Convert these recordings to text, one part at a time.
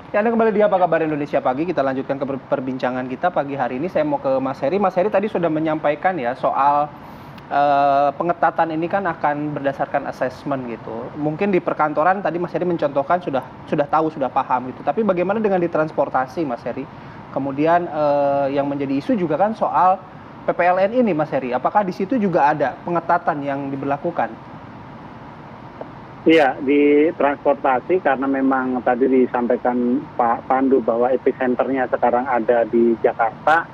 Ya, Anda kembali di Apa Kabar Indonesia Pagi. Kita lanjutkan ke perbincangan kita pagi hari ini. Saya mau ke Mas Heri. Mas Heri tadi sudah menyampaikan ya soal pengetatan ini kan akan berdasarkan assessment gitu. Mungkin di perkantoran tadi Mas Heri mencontohkan sudah tahu, sudah paham gitu. Tapi bagaimana dengan di transportasi, Mas Heri? Kemudian yang menjadi isu juga kan soal PPLN ini, Mas Heri. Apakah di situ juga ada pengetatan yang diberlakukan? Iya, di transportasi karena memang tadi disampaikan Pak Pandu bahwa epicenternya sekarang ada di Jakarta,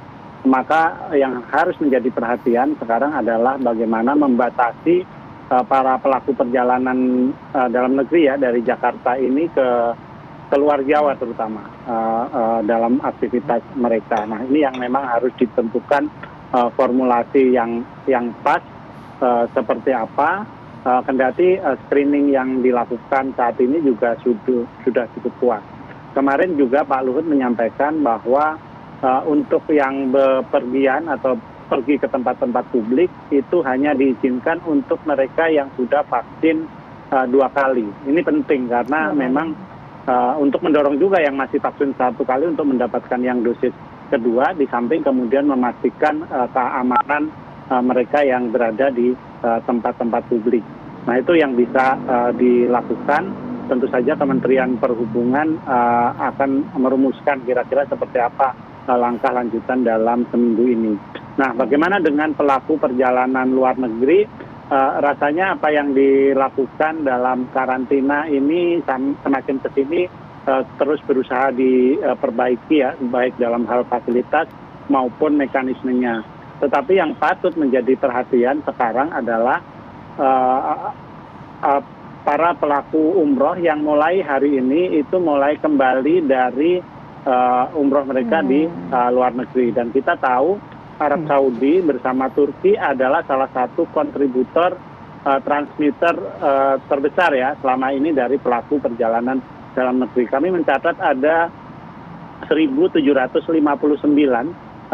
maka yang harus menjadi perhatian sekarang adalah bagaimana membatasi para pelaku perjalanan dalam negeri ya dari Jakarta ini ke keluar Jawa terutama dalam aktivitas mereka. Nah, ini yang memang harus ditentukan formulasi yang pas seperti apa. Kendati screening yang dilakukan saat ini juga sudah cukup kuat. Kemarin juga Pak Luhut menyampaikan bahwa untuk yang bepergian atau pergi ke tempat-tempat publik itu hanya diizinkan untuk mereka yang sudah vaksin 2 kali. Ini penting karena memang untuk mendorong juga yang masih vaksin 1 kali untuk mendapatkan yang dosis kedua, di samping kemudian memastikan keamanan mereka yang berada di tempat-tempat publik. Nah, itu yang bisa dilakukan. Tentu saja Kementerian Perhubungan akan merumuskan kira-kira seperti apa langkah lanjutan dalam seminggu ini. Nah, bagaimana dengan pelaku perjalanan luar negeri? Rasanya apa yang dilakukan dalam karantina ini semakin kesini terus berusaha diperbaiki ya, baik dalam hal fasilitas maupun mekanismenya. Tetapi yang patut menjadi perhatian sekarang adalah para pelaku umroh yang mulai hari ini itu mulai kembali dari umroh mereka di luar negeri. Dan kita tahu Arab Saudi bersama Turki adalah salah satu kontributor transmitter terbesar ya selama ini dari pelaku perjalanan dalam negeri. Kami mencatat ada 1.759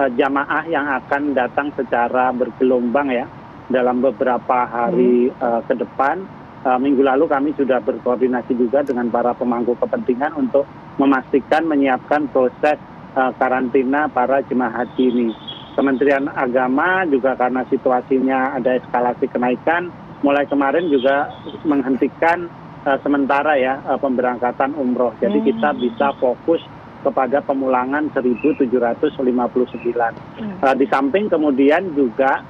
jamaah yang akan datang secara bergelombang ya dalam beberapa hari ke depan. Minggu lalu kami sudah berkoordinasi juga dengan para pemangku kepentingan untuk memastikan menyiapkan proses karantina para jemaah haji ini. Kementerian Agama juga karena situasinya ada eskalasi kenaikan, mulai kemarin juga menghentikan sementara ya pemberangkatan umroh. Jadi kita bisa fokus kepada pemulangan 1.759. Di samping kemudian juga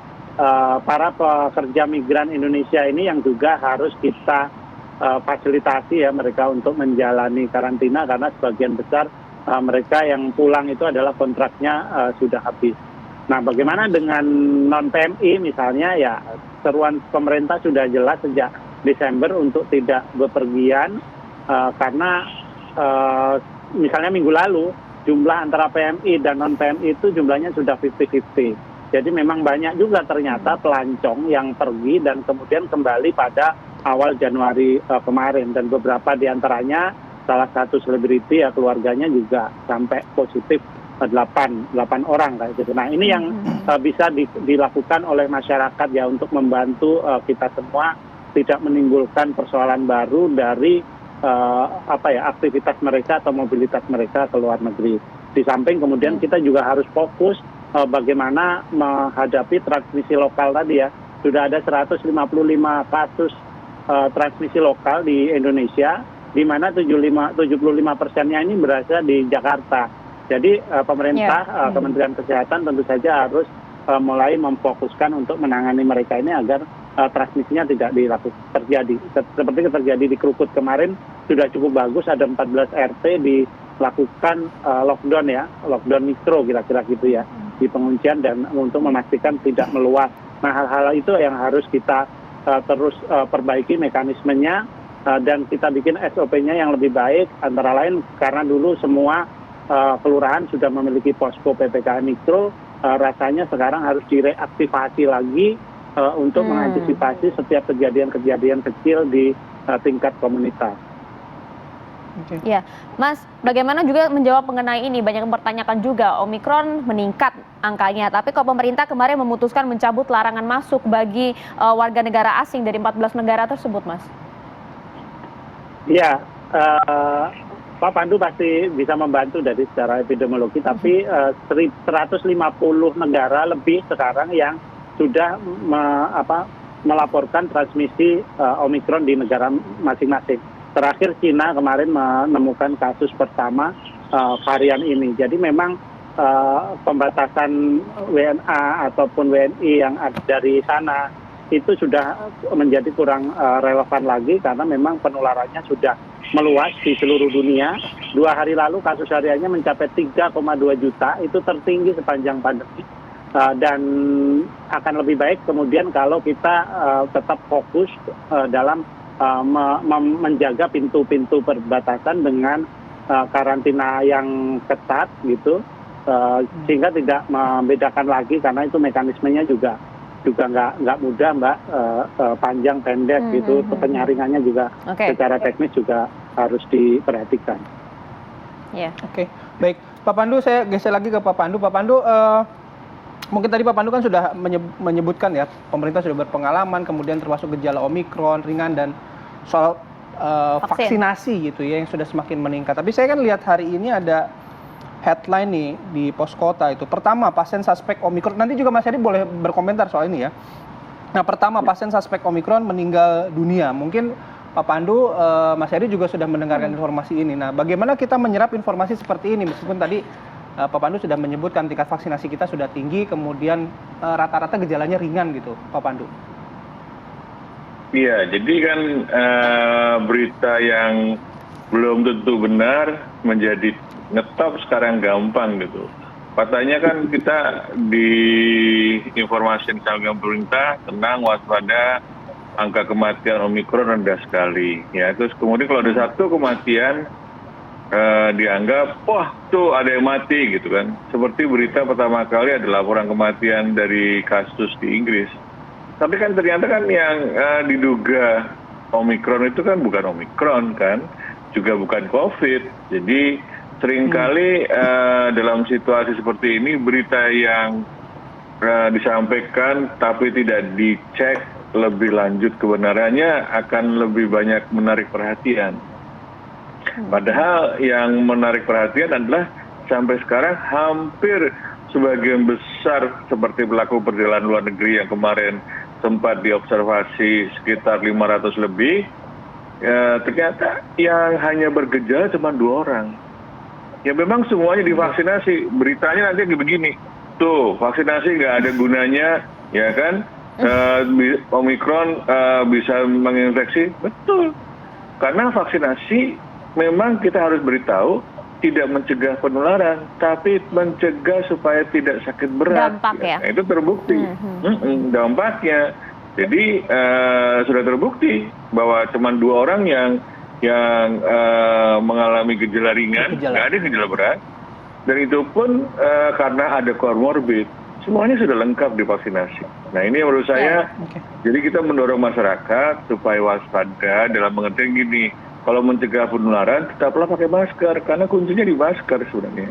para pekerja migran Indonesia ini yang juga harus kita fasilitasi ya mereka untuk menjalani karantina karena sebagian besar mereka yang pulang itu adalah kontraknya sudah habis. Nah, bagaimana dengan non-PMI misalnya ya seruan pemerintah sudah jelas sejak Desember untuk tidak bepergian karena misalnya minggu lalu jumlah antara PMI dan non-PMI itu jumlahnya sudah 50-50. Jadi memang banyak juga ternyata pelancong yang pergi dan kemudian kembali pada awal Januari kemarin. Dan beberapa diantaranya salah satu selebriti ya keluarganya juga sampai positif 8 orang kayak gitu. Nah, ini yang bisa dilakukan oleh masyarakat ya untuk membantu kita semua tidak menimbulkan persoalan baru dari aktivitas mereka atau mobilitas mereka ke luar negeri. Di samping kemudian kita juga harus fokus bagaimana menghadapi transmisi lokal tadi ya. Sudah ada 155 kasus transmisi lokal di Indonesia, di mana 75%-nya ini berasal di Jakarta. Jadi pemerintah, Kementerian Kesehatan tentu saja harus mulai memfokuskan untuk menangani mereka ini agar transmisinya tidak terjadi. Seperti terjadi di Krukut kemarin sudah cukup bagus, ada 14 RT dilakukan lockdown ya, lockdown mikro kira-kira gitu ya, di penguncian dan untuk memastikan tidak meluas. Nah, hal-hal itu yang harus kita terus perbaiki mekanismenya dan kita bikin SOP-nya yang lebih baik, antara lain karena dulu semua kelurahan sudah memiliki posko PPKM mikro, rasanya sekarang harus direaktivasi lagi untuk mengantisipasi setiap kejadian-kejadian kecil di tingkat komunitas. Ya, Mas, bagaimana juga menjawab mengenai ini? Banyak yang mempertanyakan juga, Omikron meningkat angkanya, tapi kok pemerintah kemarin memutuskan mencabut larangan masuk bagi warga negara asing dari 14 negara tersebut, Mas? Ya, Pak Pandu pasti bisa membantu dari secara epidemiologi, tapi 150 negara lebih sekarang yang sudah melaporkan transmisi Omikron di negara masing-masing. Terakhir Cina kemarin menemukan kasus pertama varian ini. Jadi memang pembatasan WNA ataupun WNI yang ada dari sana itu sudah menjadi kurang relevan lagi karena memang penularannya sudah meluas di seluruh dunia. 2 hari lalu kasus hariannya mencapai 3,2 juta, itu tertinggi sepanjang pandemi. Dan akan lebih baik kemudian kalau kita tetap fokus dalam menjaga pintu-pintu perbatasan dengan karantina yang ketat gitu. Sehingga tidak membedakan lagi karena itu mekanismenya juga nggak mudah, Mbak, panjang pendek gitu, penyaringannya juga secara teknis juga harus diperhatikan. Oke, baik Pak Pandu, saya geser lagi ke Pak Pandu. Pak Pandu, mungkin tadi Pak Pandu kan sudah menyebutkan ya, pemerintah sudah berpengalaman, kemudian termasuk gejala Omikron ringan dan soal vaksinasi gitu ya yang sudah semakin meningkat. Tapi saya kan lihat hari ini ada headline nih di Pos Kota itu. Pertama, pasien suspek Omikron. Nanti juga Mas Heri boleh berkomentar soal ini ya. Nah, pertama, pasien suspek Omikron meninggal dunia. Mungkin Pak Pandu, Mas Heri juga sudah mendengarkan informasi ini. Nah, bagaimana kita menyerap informasi seperti ini? Meskipun tadi Pak Pandu sudah menyebutkan tingkat vaksinasi kita sudah tinggi, kemudian rata-rata gejalanya ringan gitu, Pak Pandu. Iya, jadi kan berita yang belum tentu benar menjadi ngetop sekarang gampang gitu. Katanya kan kita diinformasikan sama pemerintah, tenang, waspada, angka kematian Omikron rendah sekali. Ya, terus kemudian kalau ada satu kematian dianggap, wah tuh ada yang mati gitu kan. Seperti berita pertama kali ada laporan kematian dari kasus di Inggris. Tapi kan ternyata kan yang diduga Omikron itu kan bukan Omikron kan, juga bukan COVID. Jadi seringkali dalam situasi seperti ini berita yang disampaikan tapi tidak dicek lebih lanjut kebenarannya akan lebih banyak menarik perhatian. Padahal yang menarik perhatian adalah sampai sekarang hampir sebagian besar seperti pelaku perjalanan luar negeri yang kemarin sempat diobservasi sekitar 500 lebih, ternyata yang hanya bergejala cuma 2 orang. Ya memang semuanya divaksinasi, beritanya nanti begini, tuh vaksinasi nggak ada gunanya, ya kan, Omikron bisa menginfeksi, betul. Karena vaksinasi memang kita harus beritahu tidak mencegah penularan, tapi mencegah supaya tidak sakit berat. Dampak ya? Nah, itu terbukti, dampaknya. Jadi sudah terbukti bahwa cuma 2 orang yang mengalami gejala ringan, nggak ada gejala berat, dan itu pun karena ada komorbid. Semuanya sudah lengkap divaksinasi. Nah ini menurut saya, jadi kita mendorong masyarakat supaya waspada dalam pengertian gini, kalau mencegah penularan tetaplah pakai masker, karena kuncinya di masker sebenarnya.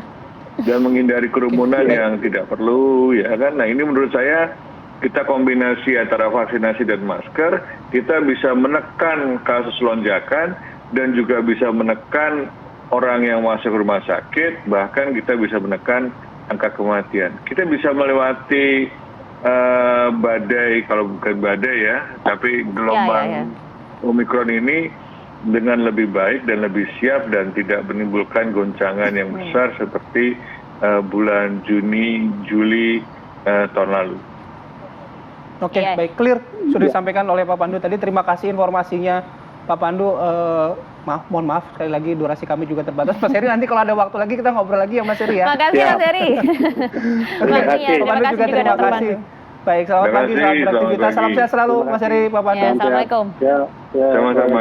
Dan menghindari kerumunan yang tidak perlu, ya kan. Nah ini menurut saya, kita kombinasi antara vaksinasi dan masker, kita bisa menekan kasus lonjakan, dan juga bisa menekan orang yang masuk rumah sakit, bahkan kita bisa menekan angka kematian. Kita bisa melewati badai, kalau bukan badai ya, tapi gelombang Omikron ini dengan lebih baik dan lebih siap dan tidak menimbulkan goncangan yang besar seperti bulan Juni, Juli tahun lalu. Oke, baik, clear. Sudah disampaikan oleh Pak Pandu tadi. Terima kasih informasinya, Pak Pandu. Mohon maaf sekali lagi durasi kami juga terbatas. Mas Heri, nanti kalau ada waktu lagi kita ngobrol lagi ya Mas Heri ya. Makasih Mas Heri. Pak Pandu juga terima kasih. Baik, selamat pagi, selamat beraktivitas. Salam sehat selalu Mas Heri, Pak Pandu. Assalamualaikum. Sama-sama.